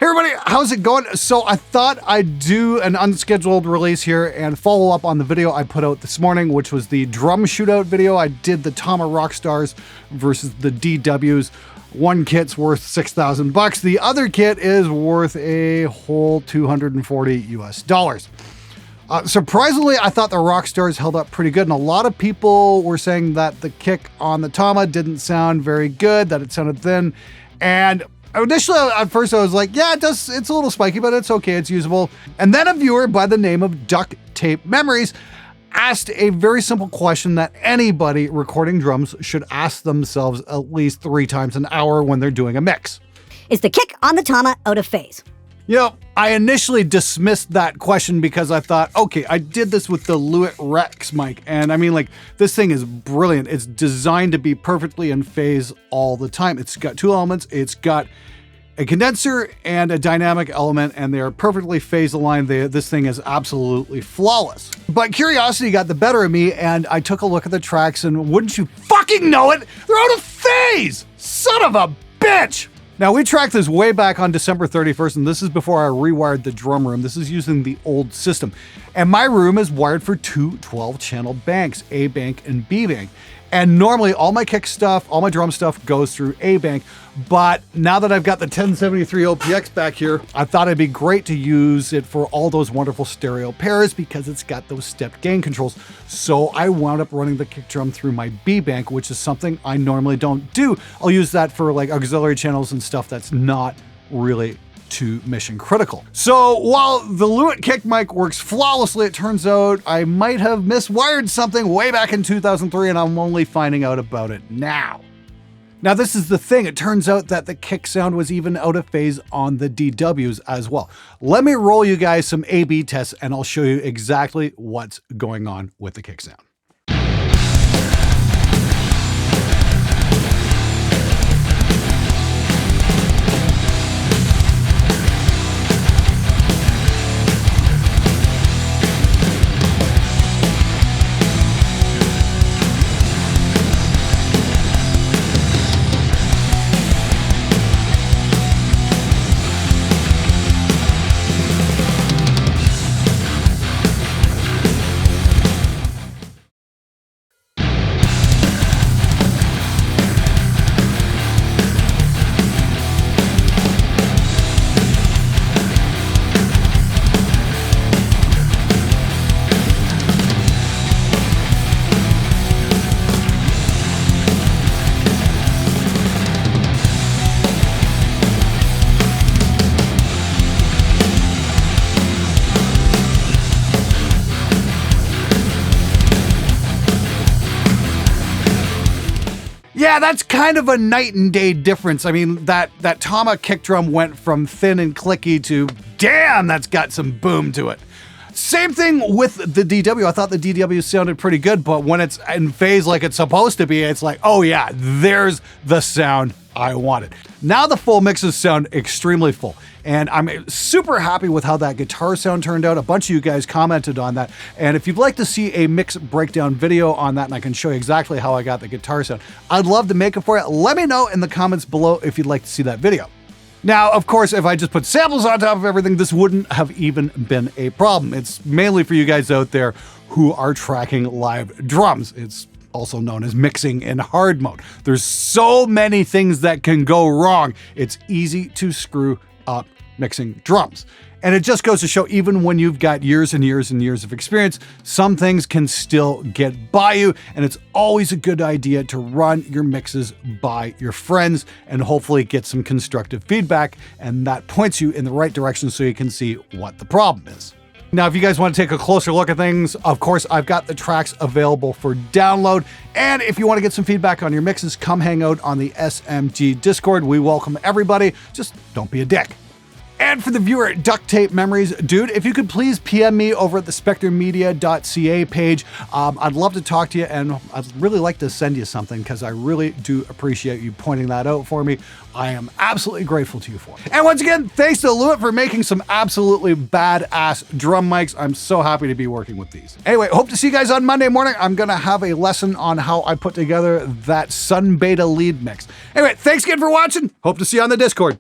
everybody, how's it going? So I thought I'd do an unscheduled release here and follow up on the video I put out this morning, which was the Drum Shootout video. I did the Tama Rockstars versus the DWs. One kit's worth $6,000. The other kit is worth a whole $240 US. Surprisingly, I thought the Rockstars held up pretty good, and a lot of people were saying that the kick on the Tama didn't sound very good, that it sounded thin, and initially, at first I was like, yeah, it's a little spiky, but it's okay, it's usable. And then a viewer by the name of Duct Tape Memories asked a very simple question that anybody recording drums should ask themselves at least 3 times an hour when they're doing a mix. Is the kick on the Tama out of phase? You know, I initially dismissed that question because I thought, okay, I did this with the Lewitt Rex mic, and I mean, like, this thing is brilliant. It's designed to be perfectly in phase all the time. It's got 2 elements. It's got a condenser and a dynamic element, and they're perfectly phase aligned. This thing is absolutely flawless. But curiosity got the better of me, and I took a look at the tracks, and wouldn't you fucking know it, they're out of phase! Son of a bitch! Now, we tracked this way back on December 31st, and this is before I rewired the drum room. This is using the old system. And my room is wired for 2 12-channel banks, A bank and B bank. And normally all my kick stuff, all my drum stuff goes through A bank. But now that I've got the 1073 OPX back here, I thought it'd be great to use it for all those wonderful stereo pairs because it's got those stepped gain controls. So I wound up running the kick drum through my B bank, which is something I normally don't do. I'll use that for like auxiliary channels and stuff that's not really too mission critical. So while the Lewitt kick mic works flawlessly, it turns out I might have miswired something way back in 2003, and I'm only finding out about it now. Now, this is the thing. It turns out that the kick sound was even out of phase on the DWs as well. Let me roll you guys some A/B tests, and I'll show you exactly what's going on with the kick sound. Yeah, that's kind of a night and day difference. I mean, that Tama kick drum went from thin and clicky to, damn, that's got some boom to it. Same thing with the DW. I thought the DW sounded pretty good, but when it's in phase like it's supposed to be, it's like, oh yeah, there's the sound I wanted. Now the full mixes sound extremely full, and I'm super happy with how that guitar sound turned out. A bunch of you guys commented on that, and if you'd like to see a mix breakdown video on that, and I can show you exactly how I got the guitar sound, I'd love to make it for you. Let me know in the comments below if you'd like to see that video. Now, of course, if I just put samples on top of everything, this wouldn't have even been a problem. It's mainly for you guys out there who are tracking live drums. It's also known as mixing in hard mode. There's so many things that can go wrong. It's easy to screw up mixing drums. And it just goes to show, even when you've got years and years and years of experience, some things can still get by you. And it's always a good idea to run your mixes by your friends and hopefully get some constructive feedback. And that points you in the right direction so you can see what the problem is. Now, if you guys want to take a closer look at things, of course, I've got the tracks available for download. And if you want to get some feedback on your mixes, come hang out on the SMG Discord. We welcome everybody. Just don't be a dick. And for the viewer, Duct Tape Memories, dude, if you could please PM me over at the spectremedia.ca page. I'd love to talk to you, and I'd really like to send you something because I really do appreciate you pointing that out for me. I am absolutely grateful to you for it. And once again, thanks to Lewitt for making some absolutely badass drum mics. I'm so happy to be working with these. Anyway, hope to see you guys on Monday morning. I'm going to have a lesson on how I put together that Sun Beta lead mix. Anyway, thanks again for watching. Hope to see you on the Discord.